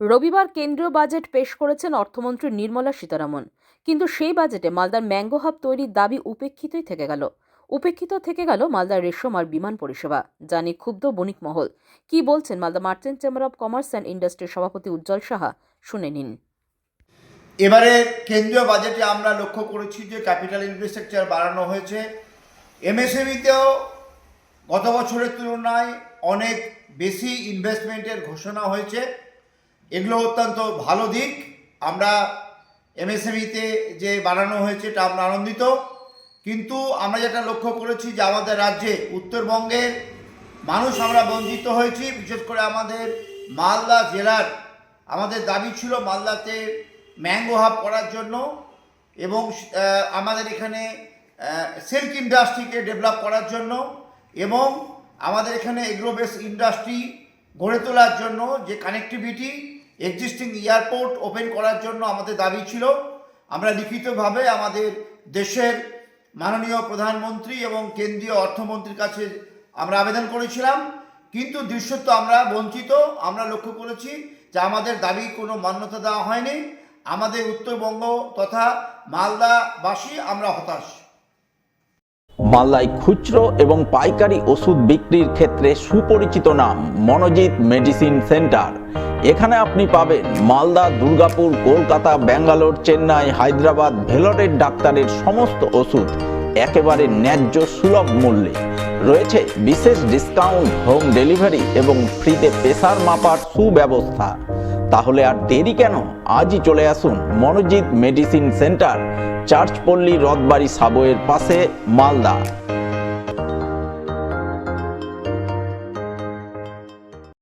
রবিবার কেন্দ্রীয় বাজেট পেশ করেছেন অর্থমন্ত্রী নির্মলা সীতারামন। কিন্তু সেই বাজেটে মালদার ম্যাঙ্গো হাব তৈরির দাবি উপেক্ষিত থেকে গেল মালদার রেশম আর বিমান পরিষেবা, যা নিয়ে ক্ষুব্ধ বণিক মহল। কি বলছেন Malda merchant chamber of commerce and ইন্ডাস্ট্রির সভাপতি উজ্জ্বল সাহা, শুনে নিন। এবারে কেন্দ্রীয় বাজেটে আমরা লক্ষ্য করেছি যে ক্যাপিটাল ইনফ্রাস্ট্রাকচার বাড়ানো হয়েছে। এমএসএমইতেও গত বছরের তুলনায় অনেক বেশি ইনভেস্টমেন্টের ঘোষণা হয়েছে। এগুলো অত্যন্ত ভালো দিক। আমরা এমএসএমইতে যে বাড়ানো হয়েছে এটা আমরা আনন্দিত। কিন্তু আমরা যেটা লক্ষ্য করেছি যে আমাদের রাজ্যে উত্তরবঙ্গের মানুষ আমরা বঞ্চিত হয়েছি। বিশেষ করে আমাদের মালদা জেলার আমাদের দাবি ছিল মালদাতে ম্যাঙ্গো হাব করার জন্য এবং আমাদের এখানে সিল্ক ইন্ডাস্ট্রিকে ডেভেলপ করার জন্য এবং আমাদের এখানে এগ্রো বেস ইন্ডাস্ট্রি গড়ে তোলার জন্য যে কানেক্টিভিটি এক্সিস্টিং এয়ারপোর্ট ওপেন করার জন্য আমাদের দাবি ছিল। আমরা লিখিতভাবে আমাদের দেশের মাননীয় প্রধানমন্ত্রী এবং কেন্দ্রীয় অর্থমন্ত্রীর কাছে আমরা আবেদন করেছিলাম, কিন্তু দৃশ্যত আমরা বঞ্চিত। আমরা লক্ষ্য করেছি যে আমাদের দাবি কোনো মান্যতা দেওয়া হয়নি। আমাদের উত্তরবঙ্গ তথা মালদাবাসী আমরা হতাশ। মালদায় খুচরো এবং পাইকারি ওষুধ বিক্রির ক্ষেত্রে সুপরিচিত নাম মনোজিৎ মেডিসিন সেন্টার। এখানে আপনি পাবেন মালদা, দুর্গাপুর, কলকাতা, ব্যাঙ্গালোর, চেন্নাই, হায়দ্রাবাদ, ভেলোরের ডাক্তারের সমস্ত ওষুধ একেবারে ন্যায্য সুলভ মূল্যে। রয়েছে বিশেষ ডিসকাউন্ট, হোম ডেলিভারি এবং ফ্রিতে প্রেসার মাপার সুব্যবস্থা। তাহলে আর দেরি কেন, আজই চলে আসুন মনোজিৎ মেডিসিন সেন্টার, চার্চপল্লী, রথবাড়ি সাবওয়ের পাশে, মালদা।